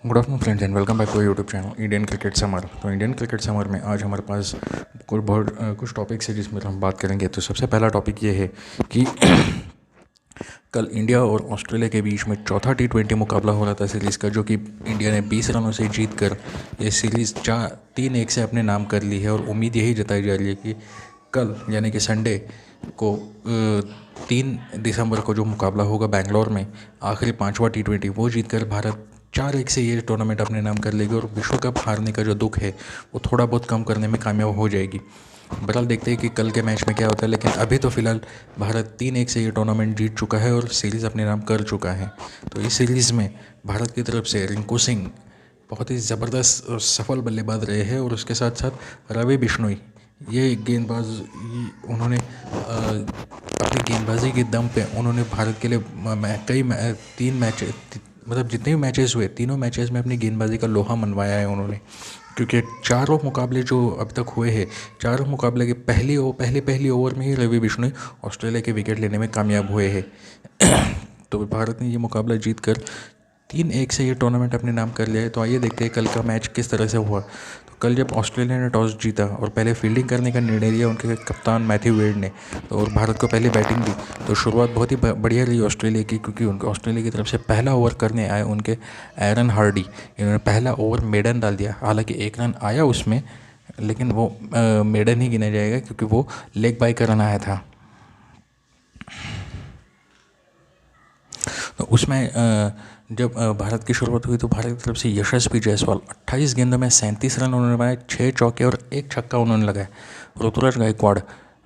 Good afternoon friends and welcome back to YouTube channel Indian cricket summer. तो Indian cricket summer में आज हमारे पास कुछ टॉपिक्स है जिसमें हम बात करेंगे। तो सबसे पहला टॉपिक ये है कि कल इंडिया और ऑस्ट्रेलिया के बीच में चौथा T20 मुकाबला हो रहा था सीरीज़ का, जो कि इंडिया ने 20 रनों से जीत कर ये सीरीज़ 3-1 से अपने नाम कर ली है। और उम्मीद यही जताई जा रही है कि कल यानी कि संडे को 3 दिसंबर को जो मुकाबला होगा बेंगलोर में, आखिरी 5वां T20, वो जीत कर भारत 4-1 से ये टूर्नामेंट अपने नाम कर लेगी और विश्व कप हारने का जो दुख है वो थोड़ा बहुत कम करने में कामयाब हो जाएगी। बहरहाल देखते हैं कि कल के मैच में क्या होता है, लेकिन अभी तो फिलहाल भारत 3-1 से ये टूर्नामेंट जीत चुका है और सीरीज़ अपने नाम कर चुका है। तो इस सीरीज़ में भारत की तरफ से रिंकू सिंह बहुत ही ज़बरदस्त और सफल बल्लेबाज रहे हैं और उसके साथ साथ रवि बिश्नोई, ये गेंदबाज, उन्होंने अपनी गेंदबाजी के दम पे उन्होंने भारत के लिए तीन मैच, मतलब जितने भी मैचेस हुए तीनों मैचेस में अपनी गेंदबाजी का लोहा मनवाया है उन्होंने। क्योंकि चारों मुकाबले जो अब तक हुए हैं, चारों मुकाबले के पहली ओवर में ही रवि बिश्नोई ऑस्ट्रेलिया के विकेट लेने में कामयाब हुए हैं। तो भारत ने ये मुकाबला जीत कर 3-1 से ये टूर्नामेंट अपने नाम कर लिया है। तो आइए देखते हैं कल का मैच किस तरह से हुआ। तो कल जब ऑस्ट्रेलिया ने टॉस जीता और पहले फील्डिंग करने का निर्णय लिया उनके कप्तान मैथ्यू वेड ने, तो और भारत को पहले बैटिंग दी, तो शुरुआत बहुत ही बढ़िया रही ऑस्ट्रेलिया की, क्योंकि उनके ऑस्ट्रेलिया की तरफ से पहला ओवर करने आए उनके एरन हार्डी, इन्होंने पहला ओवर मेडन डाल दिया। हालांकि 1 रन आया उसमें, लेकिन वो मेडन ही गिना जाएगा क्योंकि वो लेग बाय का रन आया था। तो उसमें जब भारत की शुरुआत हुई तो भारत की तरफ से यशस्वी जायसवाल 28 गेंदों में 37 रन उन्होंने बनाए, 6 चौके और 1 छक्का उन्होंने लगाए। ऋतुराज गायकवाड़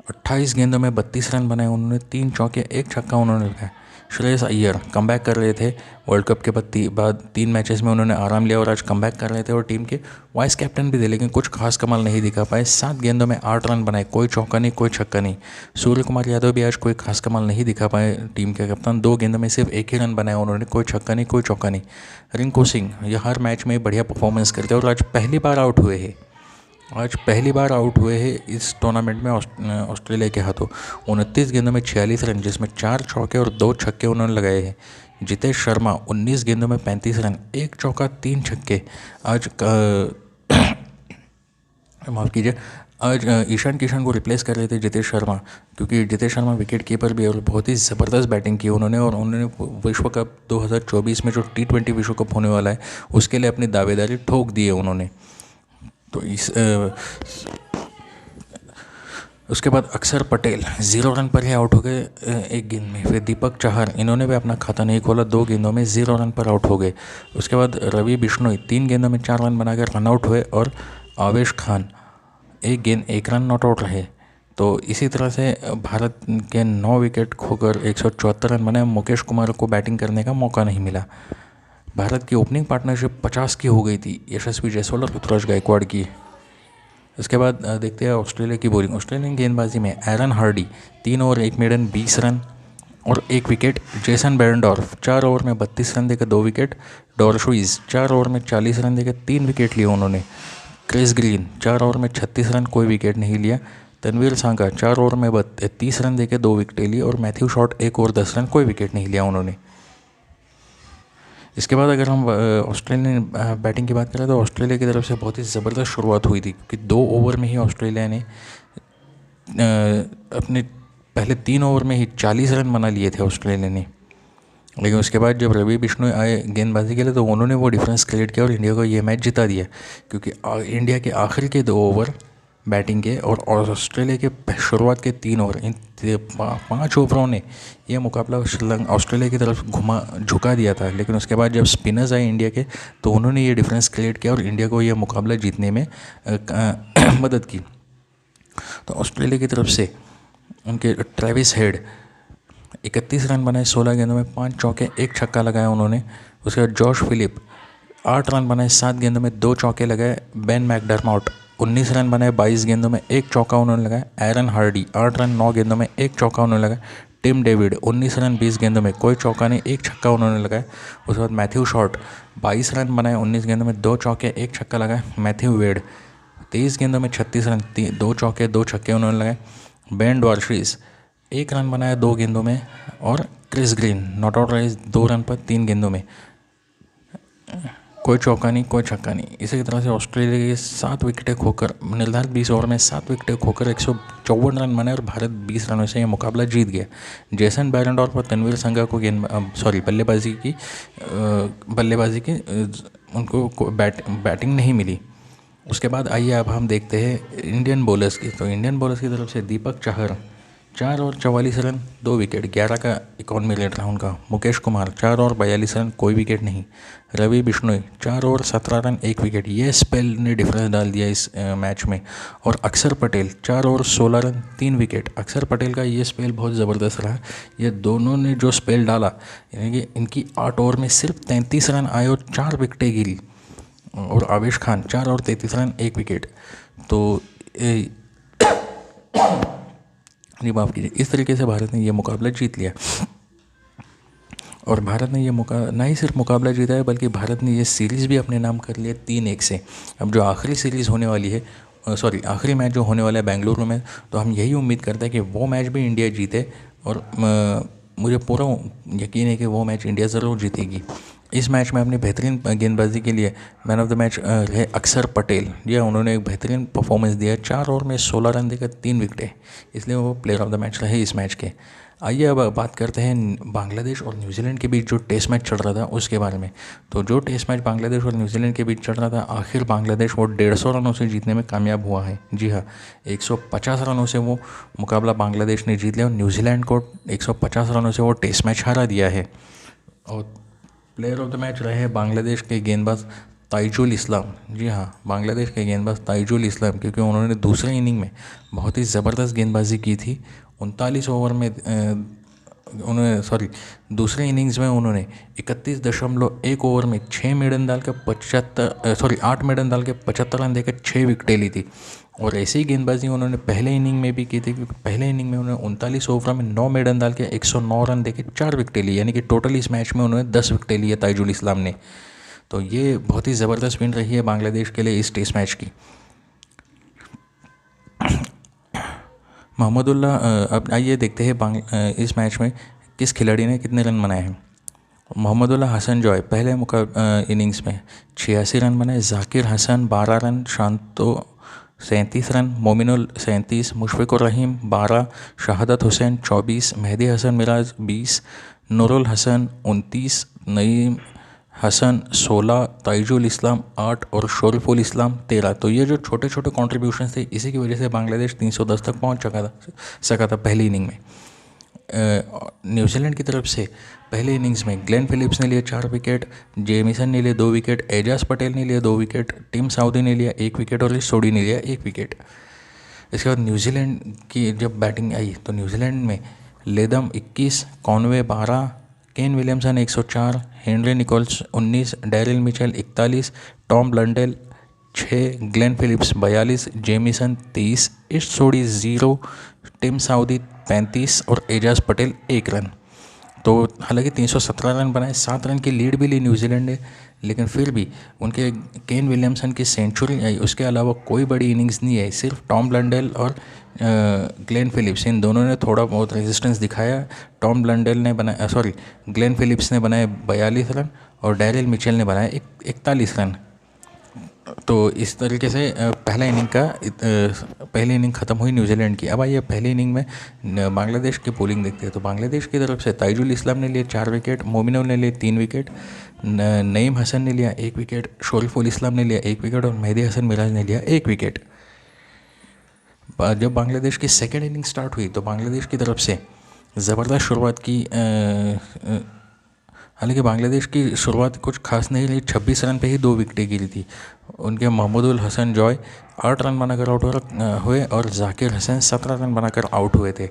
28 गेंदों में 32 रन बनाए, उन्होंने 3 चौके 1 छक्का उन्होंने लगाए। श्रेयस अय्यर कमबैक कर रहे थे वर्ल्ड कप के बाद 3 मैचेस में उन्होंने आराम लिया और आज कमबैक कर रहे थे और टीम के वाइस कैप्टन भी थे, लेकिन कुछ खास कमाल नहीं दिखा पाए। 7 गेंदों में 8 रन बनाए, कोई चौका नहीं कोई छक्का नहीं। सूर्य कुमार यादव भी आज कोई खास कमाल नहीं दिखा पाए, टीम के कप्तान 2 गेंदों में सिर्फ 1 ही रन बनाया उन्होंने, कोई छक्का नहीं कोई चौका नहीं। रिंकू सिंह ये हर मैच में बढ़िया परफॉर्मेंस करते हैं और आज पहली बार आउट हुए हैं, इस टूर्नामेंट में ऑस्ट्रेलिया के हाथों। 29 गेंदों में 46 रन, जिसमें 4 चौके और 2 छक्के उन्होंने लगाए हैं। जितेश शर्मा 19 गेंदों में 35 रन, 1 चौका 3 छक्के। आज माफ़ कीजिए, आज ईशान किशन को रिप्लेस कर रहे थे जितेश शर्मा, क्योंकि जितेश शर्मा विकेट कीपर भी है और बहुत ही ज़बरदस्त बैटिंग की उन्होंने। और उन्होंने विश्व कप 2024 में जो T20 विश्व कप होने वाला है उसके लिए अपनी दावेदारी ठोक दी है उन्होंने। तो उसके बाद अक्षर पटेल 0 रन पर ही आउट हो गए 1 गेंद में। फिर दीपक चाहर, इन्होंने भी अपना खाता नहीं खोला, 2 गेंदों में 0 रन पर आउट हो गए। उसके बाद रवि बिश्नोई 3 गेंदों में 4 रन बनाकर रन आउट हुए और आवेश खान 1 गेंद 1 रन नॉट आउट रहे। तो इसी तरह से भारत के 9 विकेट खोकर 174 रन बने। मुकेश कुमार को बैटिंग करने का मौका नहीं मिला। भारत की ओपनिंग पार्टनरशिप 50 की हो गई थी, यशस्वी जायसवाल और ऋतुराज गायकवाड़ की। इसके बाद देखते हैं ऑस्ट्रेलिया की बॉलिंग। ऑस्ट्रेलियन गेंदबाजी में Aaron Hardie 3 over 1 maiden 20 run और 1 विकेट। जेसन बेरेंडॉर्फ 4 ओवर में 32 रन देकर 2 विकेट। डॉर्शुइज 4 ओवर में 40 रन देकर 3 विकेट लिए उन्होंने। क्रिस ग्रीन 4 ओवर में 36 रन, कोई विकेट नहीं लिया। तनवीर सांगा 4 ओवर में 30 रन देकर 2 विकेट लिए और मैथ्यू शॉट 1 ओवर 10 रन, कोई विकेट नहीं लिया उन्होंने। इसके बाद अगर हम ऑस्ट्रेलियन बैटिंग की बात करें तो ऑस्ट्रेलिया की तरफ से बहुत ही ज़बरदस्त शुरुआत हुई थी, क्योंकि 2 ओवर में ही ऑस्ट्रेलिया ने अपने पहले 3 ओवर में ही 40 रन बना लिए थे ऑस्ट्रेलिया ने। लेकिन उसके बाद जब रवि बिश्नोई आए गेंदबाजी के लिए तो उन्होंने वो डिफरेंस क्रिएट किया और इंडिया को ये मैच जिता दिया, क्योंकि इंडिया के आखिर के 2 ओवर बैटिंग के और ऑस्ट्रेलिया के शुरुआत के 3 ओवर, इन 5 ओवरों ने यह मुकाबला ऑस्ट्रेलिया की तरफ झुका दिया था। लेकिन उसके बाद जब स्पिनर्स आए इंडिया के तो उन्होंने ये डिफरेंस क्रिएट किया और इंडिया को यह मुकाबला जीतने में मदद की। तो ऑस्ट्रेलिया की तरफ से उनके ट्रेविस हेड 31 रन बनाए, 16 गेंदों में 5 चौके 1 छक्का लगाया उन्होंने। उसके बाद जॉश फिलिप 8 रन बनाए, 7 गेंदों में 2 चौके लगाए। बेन मैकडरमॉट 19 रन बनाए, 22 गेंदों में 1 चौका उन्होंने लगाया। एरन हार्डी 8 रन 9 गेंदों में 1 चौका उन्होंने लगाया। टिम डेविड 19 रन 20 गेंदों में कोई चौका नहीं, 1 छक्का उन्होंने लगाया। उसके बाद मैथ्यू शॉट 22 रन बनाए, 19 गेंदों में 2 चौके 1 छक्का लगाया। मैथ्यू वेड 23 गेंदों में 36 रन 2 चौके 2 छक्के उन्होंने लगाए। बेन डॉर्शिस 1 रन बनाया 2 गेंदों में और क्रिस ग्रीन नॉट आउट रहे 2 रन पर 3 गेंदों में, कोई चौका नहीं, कोई छक्का नहीं। इसी तरह से ऑस्ट्रेलिया के 7 विकेटें खोकर निर्धारित 20 ओवर में 7 विकेटें खोकर 154 रन बनाए और भारत 20 रनों से यह मुकाबला जीत गया। जेसन बैरनडॉर्फ और तनवीर संगा को बल्लेबाजी की उनको बैटिंग नहीं मिली। उसके बाद आइए अब हम देखते हैं इंडियन बॉलर्स की। तो इंडियन बॉलर्स की तरफ से Deepak Chahar 4 over 44 run 2 wicket, 11 का इकॉनमी रेट रहा उनका। मुकेश कुमार 4 ओवर 42 रन, कोई विकेट नहीं। Ravi Bishnoi 4 over 17 run 1 wicket, ये स्पेल ने डिफरेंस डाल दिया इस मैच में। और अक्षर पटेल 4 ओवर 16 रन 3 विकेट। अक्षर पटेल का ये स्पेल बहुत ज़बरदस्त रहा। ये दोनों ने जो स्पेल डाला, यानी कि इनकी 8 ओवर में सिर्फ 33 रन आए और 4 विकेटें गिरी। और आवेश खान 4 ओवर 33 रन 1 विकेट। तो नहीं, माफ़ कीजिए, इस तरीके से भारत ने ये मुकाबला जीत लिया। और भारत ने ये ना ही सिर्फ मुकाबला जीता है, बल्कि भारत ने ये सीरीज़ भी अपने नाम कर लिया 3-1 से। अब जो आखिरी सीरीज़ होने वाली है, आखिरी मैच जो होने वाला है बेंगलुरु में, तो हम यही उम्मीद करते हैं कि वो मैच भी इंडिया जीते। और मुझे पूरा यकीन है कि वो मैच इंडिया ज़रूर जीतेगी। इस मैच में अपनी बेहतरीन गेंदबाजी के लिए मैन ऑफ द मैच रहे अक्षर पटेल। जी हाँ, उन्होंने एक बेहतरीन परफॉर्मेंस दिया। 4 ओवर में 16 रन देकर 3 विकेटें, इसलिए वो प्लेयर ऑफ द मैच रहे इस मैच के। आइए अब बात करते हैं बांग्लादेश और न्यूजीलैंड के बीच जो टेस्ट मैच चल रहा था उसके बारे में। तो जो टेस्ट मैच बांग्लादेश और न्यूजीलैंड के बीच चल रहा था, आखिर बांग्लादेश वो 150 रनों से जीतने में कामयाब हुआ है। जी हाँ, 150 रनों से वो मुकाबला बांग्लादेश ने जीत लिया और न्यूजीलैंड को 150 रनों से वो टेस्ट मैच हरा दिया है। और प्लेयर ऑफ द मैच रहे हैं बांग्लादेश के गेंदबाज ताइजुल इस्लाम। जी हाँ, बांग्लादेश के गेंदबाज ताइजुल इस्लाम, क्योंकि उन्होंने दूसरे इनिंग में बहुत ही ज़बरदस्त गेंदबाजी की थी। 39 ओवर में दूसरे इनिंग्स में उन्होंने 31.1 ओवर में 8 मेडन डाल के 75 रन देकर 6 विकेटें ली थी। और ऐसी ही गेंदबाजी उन्होंने पहले इनिंग में भी की थी, क्योंकि पहले इनिंग में उन्होंने 39 ओवर में 9 मेडन डाल के 109 रन देके 4 विकेटें ली, यानी कि टोटल इस मैच में उन्होंने 10 विकेटें ली है ताइजुल इस्लाम ने। तो ये बहुत ही ज़बरदस्त विन रही है बांग्लादेश के लिए इस टेस्ट मैच की। मोहम्मदुल्लाह, अब आइए देखते हैं इस मैच में किस खिलाड़ी ने कितने रन बनाए हैं। मोहम्मदुल्लाह हसन जॉय पहले इनिंग्स में 86 रन बनाए। जाकिर हसन 12 रन, शांतो 37 रन, मोमिनुल 37, मुशफिकुर रहीम 12, शहादत हुसैन 24, मेहदी हसन मिराज 20, नूरुल हसन 29, नईम हसन 16, ताइजुल इस्लाम 8 और शोरिफुल इस्लाम 13। तो ये जो छोटे छोटे कॉन्ट्रीब्यूशन थे, इसी की वजह से बांग्लादेश 310 तक पहुंच सका था पहली इनिंग में। न्यूजीलैंड की तरफ से पहले इनिंग्स में ग्लेन फिलिप्स ने लिए 4 विकेट, जेमिसन ने लिए 2 विकेट, एजाज पटेल ने लिए 2 विकेट, टिम साउदी ने लिया 1 विकेट और सोडी ने लिया 1 विकेट। इसके बाद न्यूजीलैंड की जब बैटिंग आई तो न्यूजीलैंड में Latham 21, Conway 12, Kane Williamson 104, Henry Nicholls 19, Daryl Mitchell 41, Tom Blundell 6, Glenn Phillips 42, Jamieson 23, Ish Sodhi 0, Tim Southee 35 और एजाज पटेल 1 रन। तो हालांकि 317 रन बनाए, 7 रन की लीड भी ली न्यूजीलैंड ने, लेकिन फिर भी उनके केन विलियमसन की सेंचुरी आई, उसके अलावा कोई बड़ी इनिंग्स नहीं आई। सिर्फ टॉम ब्लंडेल और ग्लेन फिलिप्स, इन दोनों ने थोड़ा बहुत रेजिस्टेंस दिखाया। ग्लेन फिलिप्स ने बनाए 42 रन और डैरिल मिचेल ने बनाए 41 रन। तो इस तरीके से पहली इनिंग ख़त्म हुई न्यूजीलैंड की। अब आइए पहली इनिंग में बांग्लादेश की पोलिंग देखते हैं। तो बांग्लादेश की तरफ से ताइजुल इस्लाम ने लिए 4 विकेट, मोमिनुल ने लिए 3 विकेट, नईम हसन ने लिया 1 विकेट, शोरिफुल इस्लाम ने लिया 1 विकेट और मेहदी हसन मिराज ने लिया 1 विकेट। जब बांग्लादेश की सेकेंड इनिंग स्टार्ट हुई तो बांग्लादेश की तरफ से ज़बरदस्त शुरुआत की। हालांकि बांग्लादेश की शुरुआत कुछ खास नहीं रही, 26 रन पे ही 2 विकेटें गिरी थी। उनके मोहम्मदुल हसन जॉय 8 रन बनाकर आउट हुए और जाकिर हसन 17 रन बनाकर आउट हुए थे।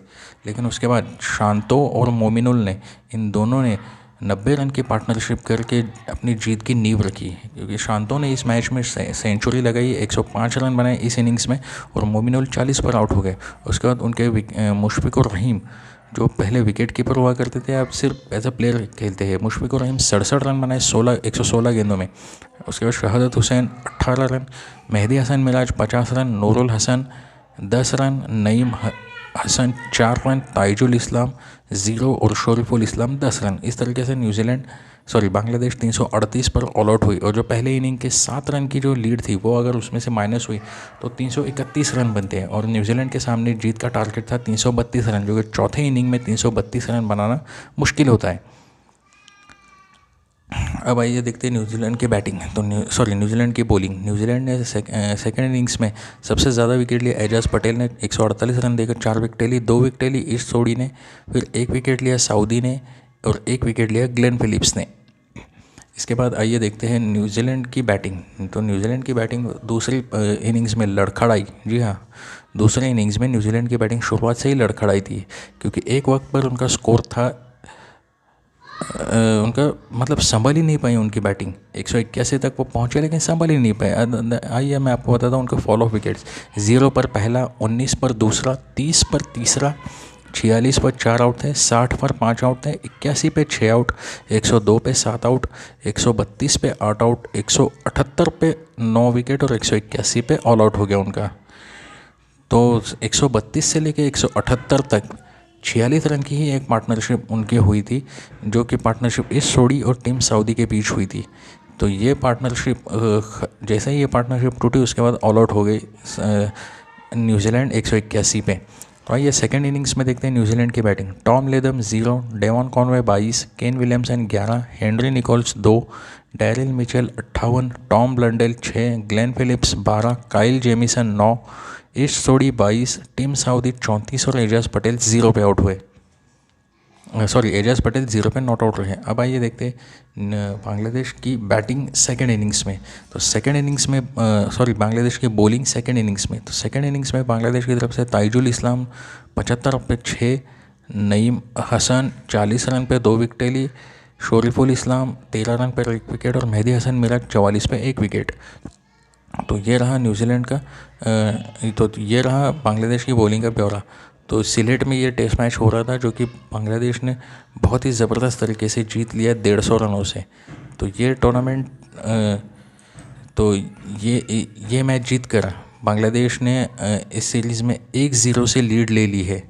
लेकिन उसके बाद शांतो और मोमिनुल ने, इन दोनों ने 90 रन की पार्टनरशिप करके अपनी जीत की नींव रखी, क्योंकि शांतो ने इस मैच में सेंचुरी लगाई, 105 रन बनाए इस इनिंग्स में और मोमिनुल 40 पर आउट हो गए। उसके बाद उनके मुशफिकुर रहीम, जो पहले विकेट कीपर हुआ करते थे, अब सिर्फ एज अ प्लेयर खेलते हैं, मुशफिकुर रहीम 67 रन बनाए 116 गेंदों में। उसके बाद Shahadat Hossain 18 run, Mehidy Hasan Miraz 50 run, Nurul Hasan 10 run, Naeem Hasan 4 run, Taijul Islam 0 और शोरिफुल इस्लाम 10 रन। इस तरीके से न्यूजीलैंड बांग्लादेश 338 पर ऑल आउट हुई और जो पहले इनिंग के 7 रन की जो लीड थी वो अगर उसमें से माइनस हुई तो 331 रन बनते हैं और न्यूजीलैंड के सामने जीत का टारगेट था 332 रन, जो कि चौथे इनिंग में 332 रन बनाना मुश्किल होता है। अब आइए देखते हैं न्यूजीलैंड की बैटिंग तो न्यूजीलैंड की बॉलिंग। न्यूजीलैंड ने सेकेंड इनिंग्स में सबसे ज़्यादा विकेट लिए एजाज पटेल ने 148 रन देकर 4 विकेट ली। 2 विकेट ली ईस्ट सोडी ने, फिर 1 विकेट लिया साउदी ने और 1 विकेट लिया ग्लेन फिलिप्स ने। इसके बाद आइए देखते हैं न्यूजीलैंड की बैटिंग। तो न्यूजीलैंड की बैटिंग दूसरी इनिंग्स में लड़खड़ाई। जी हाँ, दूसरे इनिंग्स में न्यूजीलैंड की बैटिंग शुरुआत से ही लड़खड़ाई थी, क्योंकि एक वक्त पर उनका स्कोर था उनका मतलब संभल ही नहीं पाई उनकी बैटिंग। 181 तक वो पहुंचे लेकिन संभल ही नहीं पाए। आइए मैं आपको बताता हूँ उनका फॉल ऑफ विकेट्स। 0 पर पहला, 19 पर दूसरा, 30 पर तीसरा, 46 पर 4 आउट थे, 60 पर 5 आउट थे, 81 पे 6 आउट, 102 पे 7 आउट, 132 पे 8 आउट, 178 पे 9 विकेट और 181 पे ऑल आउट हो गया उनका। तो 132 से लेके 178 तक 46 रन की ही एक पार्टनरशिप उनकी हुई थी, जो कि पार्टनरशिप ईस्ट सोडी और टीम सऊदी के बीच हुई थी। तो ये पार्टनरशिप जैसे ही ये पार्टनरशिप टूटी उसके बाद ऑल आउट हो गई न्यूजीलैंड 181 पे। तो आइए सेकेंड इनिंग्स में देखते हैं न्यूजीलैंड की batting. Tom Latham 0, Devon Conway 22, Kane Williamson 11, Henry Nicholls 2, Daryl Mitchell 58, Tom Blundell 6, Glenn Phillips 12, Kyle Jamieson 9, Ish Sodhi 22, Tim Southee 34 और एजाज पटेल 0 पे आउट हुए। एजाज पटेल 0 पे नॉट आउट रहे। अब आइए देखते हैं बांग्लादेश की बैटिंग सेकेंड इनिंग्स में। तो सेकेंड इनिंग्स में बांग्लादेश की बॉलिंग सेकेंड इनिंग्स में। तो सेकेंड इनिंग्स में बांग्लादेश की तरफ से ताइजुल इस्लाम 75 पे 6, नईम हसन 40 रन पे 2 विकेटें ली, शोरिफुल इस्लाम 13 रन पर 1 विकेट और मेहदी हसन मिराज 44 पे 1 विकेट। तो ये रहा न्यूजीलैंड का तो ये रहा बांग्लादेश की बॉलिंग का ब्यौरा। तो सिलेट में ये टेस्ट मैच हो रहा था, जो कि बांग्लादेश ने बहुत ही ज़बरदस्त तरीके से जीत लिया 150 रनों से। तो ये टूर्नामेंट तो ये मैच जीत कर बांग्लादेश ने इस सीरीज़ में 1-0 से लीड ले ली है।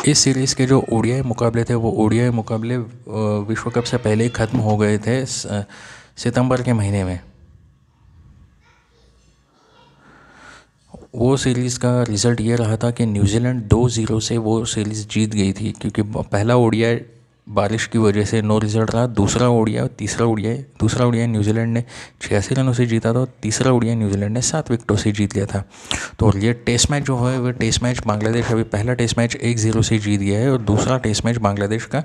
इस सीरीज़ के जो ओडीआई मुकाबले थे वो ओडीआई मुकाबले विश्व कप से पहले ही ख़त्म हो गए थे सितंबर के महीने में। वो सीरीज़ का रिज़ल्ट ये रहा था कि न्यूजीलैंड 2-0 से वो सीरीज़ जीत गई थी, क्योंकि पहला ओडीआई बारिश की वजह से नो रिज़ल्ट रहा। दूसरा ओडीआई न्यूजीलैंड ने 86 रनों से जीता था। तीसरा ओडीआई न्यूजीलैंड ने 7 विकेटों से जीत लिया था। तो ये टेस्ट मैच जो है वो टेस्ट मैच बांग्लादेश अभी पहला टेस्ट मैच 1-0 से जीत गया है और दूसरा टेस्ट मैच बांग्लादेश का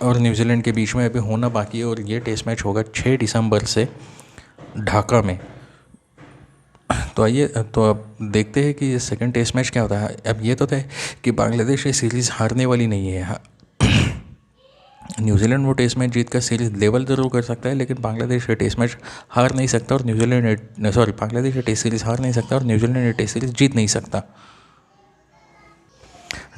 और न्यूजीलैंड के बीच में अभी होना बाकी है। और ये टेस्ट मैच होगा 6 दिसंबर से ढाका में। तो आइए तो अब देखते हैं कि सेकंड टेस्ट मैच क्या होता है। अब ये तो तय कि बांग्लादेश ये सीरीज़ हारने वाली नहीं है। न्यूजीलैंड वो टेस्ट मैच जीत कर सीरीज़ लेवल ज़रूर कर सकता है, लेकिन बांग्लादेश ये टेस्ट मैच हार नहीं सकता और बांग्लादेश ये टेस्ट सीरीज़ हार नहीं सकता और न्यूजीलैंड ये टेस्ट सीरीज़ जीत नहीं सकता।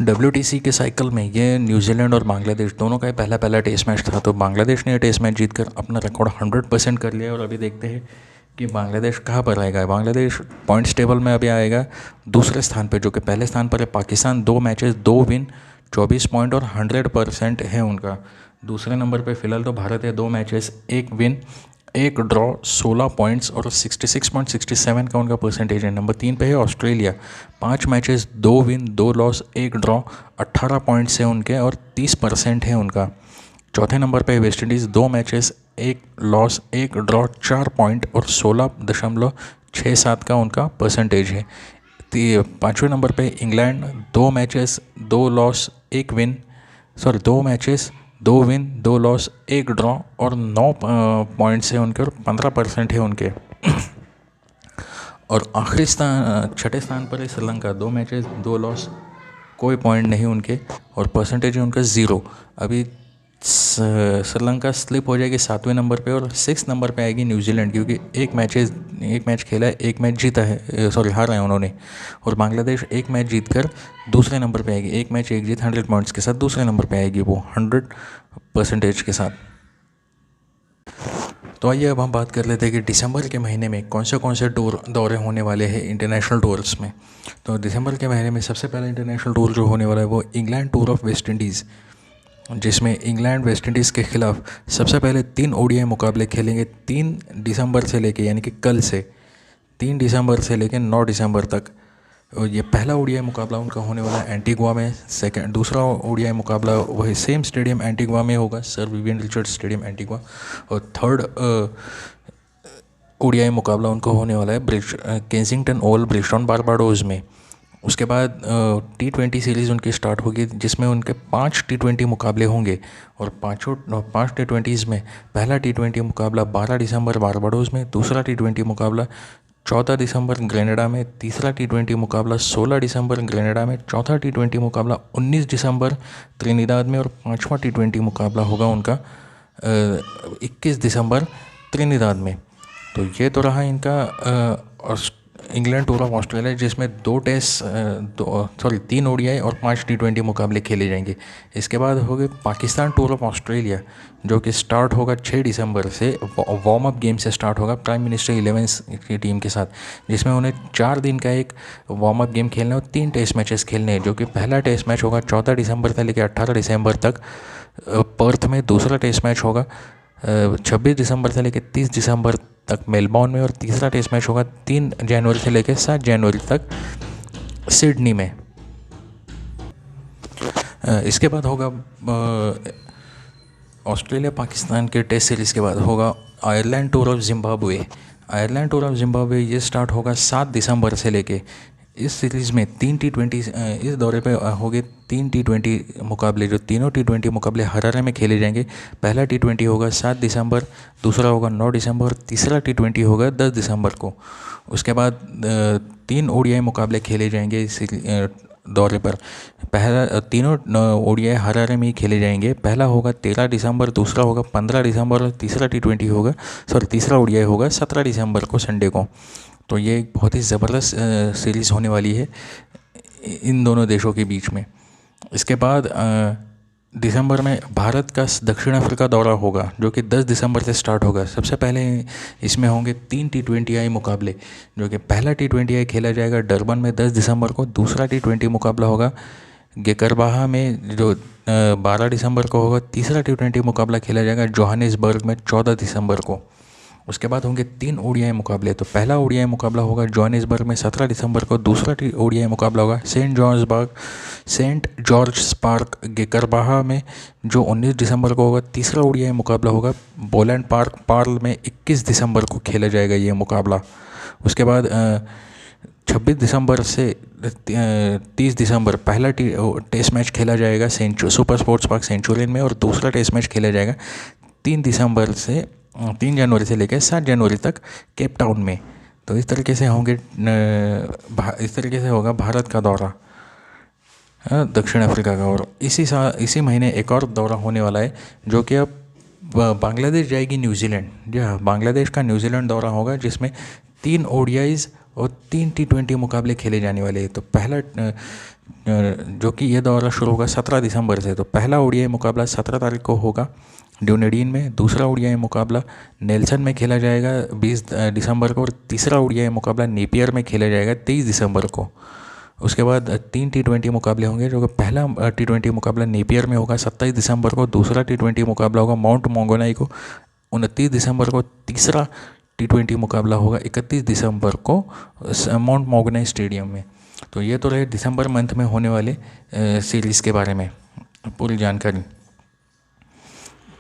WTC के साइकिल में ये न्यूजीलैंड और बांग्लादेश दोनों का पहला टेस्ट मैच था। तो बांग्लादेश ने ये टेस्ट मैच जीतकर अपना रिकॉर्ड 100% कर लिया और अभी देखते हैं कि बांग्लादेश कहाँ पर आएगा। बांग्लादेश पॉइंट्स टेबल में अभी आएगा दूसरे स्थान पर, जो कि पहले स्थान पर है पाकिस्तान। 2 मैचेस 2 विन 24 पॉइंट और 100% है उनका। दूसरे नंबर पे फिलहाल तो भारत है, 2 मैचेस 1 विन 1 ड्रॉ 16 पॉइंट्स और 66.67 का उनका परसेंटेज है। नंबर 3 पे है Australia, 5 matches 2 win 2 loss 1 draw 18 points है उनके और 30% है उनका। चौथे नंबर पे West Indies, 2 matches 1 loss 1 draw 4 point और 16.67 का उनका परसेंटेज है। पाँचवें नंबर पे England, 2 matches 2 loss 1 win 2 win 2 loss 1 draw और 9 पॉइंट्स है उनके और 15% है उनके। और आखिरी छठे स्थान पर है श्रीलंका, 2 मैचेस 2 लॉस कोई पॉइंट नहीं उनके और परसेंटेज है उनका 0। अभी श्रीलंका स्लिप हो जाएगी 7वें नंबर पे और 6 नंबर पे आएगी न्यूजीलैंड, क्योंकि एक मैच खेला है, 1 मैच जीता है, हारा है उन्होंने। और बांग्लादेश 1 मैच जीत कर दूसरे नंबर पे आएगी, 1 मैच 1 जीत 100 पॉइंट्स के साथ दूसरे नंबर पे आएगी वो 100% के साथ। तो आइए अब हम बात कर लेते हैं कि दिसंबर के महीने में कौन से दौरे होने वाले हैं इंटरनेशनल टूर्स में। तो दिसंबर के महीने में सबसे पहला इंटरनेशनल टूर जो होने वाला है वो England tour of West Indies. जिसमें इंग्लैंड वेस्ट इंडीज़ के खिलाफ सबसे पहले 3 ओडीआई मुकाबले खेलेंगे 3 दिसंबर से लेके, यानी कि कल से 3 दिसंबर से लेके 9 दिसंबर तक। और ये पहला ओडीआई मुकाबला उनका होने वाला है एंटीगुआ में। सेकंड दूसरा ओडीआई मुकाबला वही सेम स्टेडियम एंटीगुआ में होगा, sir Vivian Richards stadium Antigua. और थर्ड ओडीआई मुकाबला उनको होने वाला है केंसिंगटन ओवल, ब्रिस्टोन, बारबाडोस में। उसके बाद T20 सीरीज़ उनकी स्टार्ट होगी, जिसमें उनके 5 T20 मुकाबले होंगे। और 5 T20s में पहला T20 मुकाबला 12 दिसंबर बारबाडोस में, दूसरा T20 मुकाबला 14 दिसंबर ग्रेनेडा में, तीसरा T20 मुकाबला 16 दिसंबर ग्रेनेडा में, चौथा T20 मुकाबला 19 दिसंबर त्रिनिदाद में, और पाँचवा T20 मुकाबला होगा उनका 21 दिसंबर त्रिनिदाद में। तो ये तो रहा इनका इंग्लैंड टूर ऑफ ऑस्ट्रेलिया, जिसमें 3 ओडीआई और 5 T20 मुकाबले खेले जाएंगे। इसके बाद हो गए पाकिस्तान टूर ऑफ ऑस्ट्रेलिया, जो कि स्टार्ट होगा 6 दिसंबर से, वार्म अप गेम से स्टार्ट होगा प्राइम मिनिस्टर 11 की टीम के साथ, जिसमें उन्हें 4 दिन का एक वार्म अप गेम खेलना है और 3 टेस्ट मैचेस खेलने हैं। जो कि पहला टेस्ट मैच होगा 14 दिसंबर से लेकर 18 दिसंबर तक पर्थ में, दूसरा टेस्ट मैच होगा 26 दिसंबर से लेकर 30 दिसंबर तक मेलबॉर्न में, और तीसरा टेस्ट मैच होगा 3 जनवरी से लेकर 7 जनवरी तक सिडनी में। इसके बाद होगा ऑस्ट्रेलिया पाकिस्तान के टेस्ट सीरीज़ के बाद होगा Ireland tour of Zimbabwe. Ireland tour of Zimbabwe ये स्टार्ट होगा 7 दिसंबर से लेके। इस सीरीज़ में 3 T20 इस दौरे पे हो गए 3 T20 मुकाबले, जो तीनों T20 मुकाबले हरारे में खेले जाएंगे। पहला T20 होगा 7 दिसंबर, दूसरा होगा 9 दिसंबर, तीसरा T20 होगा 10 दिसंबर को। उसके बाद 3 ओडीआई मुकाबले खेले जाएंगे इस दौरे पर। पहला तीनों ओडीआई हरारे में ही खेले जाएंगे। पहला होगा 13 दिसंबर, दूसरा होगा 15 दिसंबर, और तीसरा T20 होगा तीसरा ओडीआई होगा 17 दिसंबर को, संडे को। तो ये एक बहुत ही ज़बरदस्त सीरीज़ होने वाली है इन दोनों देशों के बीच में। इसके बाद दिसंबर में भारत का दक्षिण अफ्रीका दौरा होगा, जो कि 10 दिसंबर से स्टार्ट होगा। सबसे पहले इसमें होंगे 3 T20I मुकाबले, जो कि पहला T20I खेला जाएगा डरबन में 10 दिसंबर को, दूसरा T20 मुकाबला होगा गेकरबाहा में जो 12 दिसंबर को होगा, तीसरा T20 मुकाबला खेला जाएगा जोहानिसबर्ग में 14 दिसंबर को। उसके बाद होंगे 3 ओडीआई मुकाबले। तो पहला ओडीआई मुकाबला होगा जोहानिसबर्ग में 17 दिसंबर को, दूसरा ओडीआई मुकाबला होगा सेंट जॉर्ज पार्क गेकरबाहा में जो 19 दिसंबर को होगा, तीसरा ओडीआई मुकाबला होगा बोलैंड पार्क पार्ल में 21 दिसंबर को खेला जाएगा ये मुकाबला। उसके बाद 26 दिसंबर से 30 दिसंबर पहला टेस्ट मैच खेला जाएगा सुपर स्पोर्ट्स पार्क सेंचुरियन में, और दूसरा टेस्ट मैच खेला जाएगा 3 जनवरी से लेकर 7 जनवरी तक केप टाउन में। तो इस तरीके से होगा भारत का दौरा दक्षिण अफ्रीका का। और इसी महीने एक और दौरा होने वाला है, जो कि अब बांग्लादेश जाएगी न्यूजीलैंड। जी हाँ, बांग्लादेश का न्यूजीलैंड दौरा होगा, जिसमें 3 ओडीआईज और 3 T20 मुकाबले खेले जाने वाले हैं। तो पहला जो कि ये दौरा शुरू होगा 17 दिसंबर से। तो पहला ओडीआई मुकाबला 17 तारीख को होगा ड्यूनेडिन में, दूसरा ओडीआई मुकाबला नेल्सन में खेला जाएगा 20 दिसंबर को, और तीसरा ओडीआई मुकाबला नेपियर में खेला जाएगा 23 दिसंबर को। उसके बाद 3 T20 मुकाबले होंगे, जो कि पहला T20 मुकाबला नेपियर में होगा 27 दिसंबर को, दूसरा T20 मुकाबला होगा माउंट मोंगोनाई को 29 दिसंबर को, तीसरा T20 मुकाबला होगा 31 दिसंबर को माउंट मोंगोनाई स्टेडियम में। तो ये तो रहे दिसंबर मंथ में होने वाले सीरीज़ के बारे में पूरी जानकारी।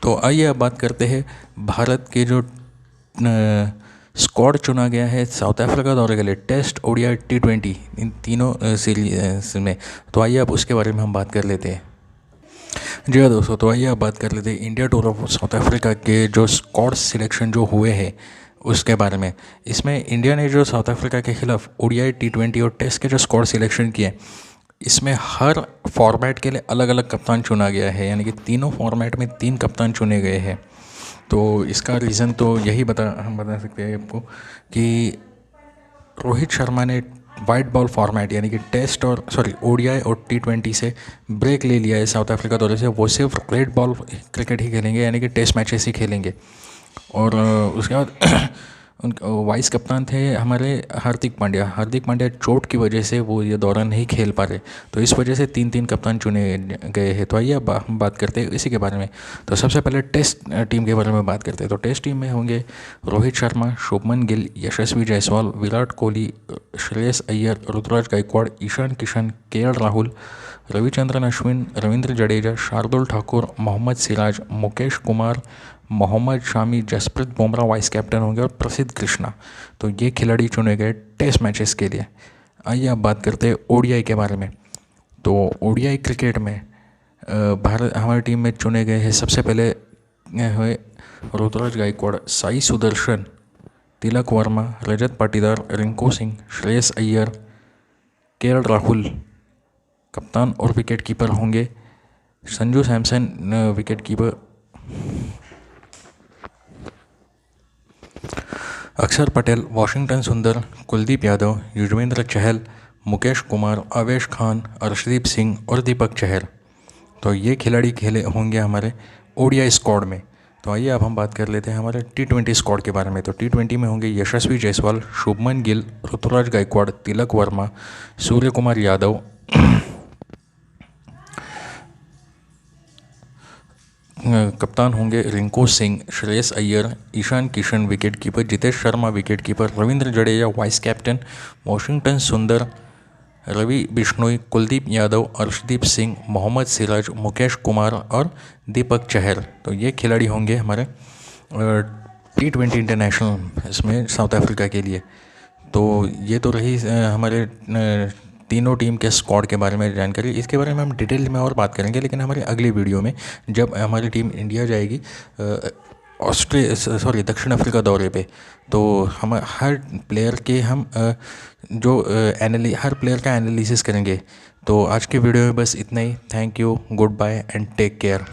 तो आइए अब बात करते हैं भारत के जो स्क्वाड चुना गया है साउथ अफ्रीका दौरे के लिए, टेस्ट, ओडीआई, T20 इन तीनों सीरीज में। तो आइए अब उसके बारे में हम बात कर लेते हैं। जी हाँ दोस्तों, तो आइए अब बात कर लेते हैं India tour of south Africa के जो स्क्वाड सिलेक्शन जो हुए हैं उसके बारे में। इसमें इंडिया ने जो साउथ अफ्रीका के खिलाफ ओडीआई, T20 और टेस्ट के जो स्क्वाड सिलेक्शन किए, इसमें हर फॉर्मेट के लिए अलग अलग कप्तान चुना गया है, यानी कि तीनों फॉर्मेट में 3 कप्तान चुने गए हैं। तो इसका रीज़न तो यही हम बता सकते हैं आपको कि रोहित शर्मा ने वाइट बॉल फॉर्मेट यानी कि ओडीआई और T20 से ब्रेक ले लिया है साउथ अफ्रीका दौरे से। वो सिर्फ रेड बॉल क्रिकेट ही खेलेंगे, यानी कि टेस्ट मैचेस ही खेलेंगे। और उसके बाद उन वाइस कप्तान थे हमारे हार्दिक पांड्या। हार्दिक पांड्या चोट की वजह से वो ये दौरान नहीं खेल पा रहे, तो इस वजह से 3 कप्तान चुने गए हैं। तो आइए अब हम बात करते हैं इसी के बारे में। तो सबसे पहले टेस्ट टीम के बारे में बात करते हैं। तो टेस्ट टीम में होंगे रोहित शर्मा, शुभमन गिल, यशस्वी जायसवाल, विराट कोहली, श्रेयस अय्यर, ऋतुराज गायकवाड़, ईशान किशन, राहुल, रविचंद्रन अश्विन, रविंद्र जडेजा, शार्दुल ठाकुर, मोहम्मद सिराज, मुकेश कुमार, मोहम्मद शामी, जसप्रीत बुमराह वाइस कैप्टन होंगे और प्रसिद्ध कृष्णा। तो ये खिलाड़ी चुने गए टेस्ट मैचेस के लिए। आइए अब बात करते हैं ओडीआई के बारे में। तो ओडीआई क्रिकेट में भारत हमारी टीम में चुने गए हैं सबसे पहले हुए ऋतुराज गायकवाड़, साई सुदर्शन, तिलक वर्मा, रजत पाटीदार, रिंकू सिंह, श्रेयस अय्यर, राहुल। कप्तान और विकेट कीपर होंगे संजू सैमसन, विकेट कीपर अक्षर पटेल, वाशिंगटन सुंदर, कुलदीप यादव, युजवेंद्र चहल, मुकेश कुमार, आवेश खान, अर्शदीप सिंह और दीपक चहर। तो ये खिलाड़ी खेले होंगे हमारे ओडीआई स्क्वाड में। तो आइए अब हम बात कर लेते हैं हमारे T20 स्क्वाड के बारे में। तो T20 में होंगे यशस्वी जायसवाल, शुभमन गिल, ऋतुराज गायकवाड़, तिलक वर्मा, सूर्य कुमार यादव, कप्तान होंगे Rinku Singh, Shreyas Iyer, Ishan Kishan wicket keeper, Jitesh Sharma wicket keeper, Ravindra Jadeja vice captain, Washington Sundar, Ravi Bishnoi, Kuldeep Yadav, Arshdeep Singh, Mohammad Siraj, Mukesh Kumar और दीपक चहर। तो ये खिलाड़ी होंगे हमारे T20 इंटरनेशनल इसमें साउथ अफ्रीका के लिए। तो ये तो रही हमारे तीनों टीम के स्क्वाड के बारे में जानकारी। इसके बारे में हम डिटेल में और बात करेंगे, लेकिन हमारी अगली वीडियो में जब हमारी टीम इंडिया जाएगी दक्षिण अफ्रीका दौरे पे, तो हम हर प्लेयर के हम हर प्लेयर का एनालिसिस करेंगे। तो आज के वीडियो में बस इतना ही। Thank you, goodbye and take care.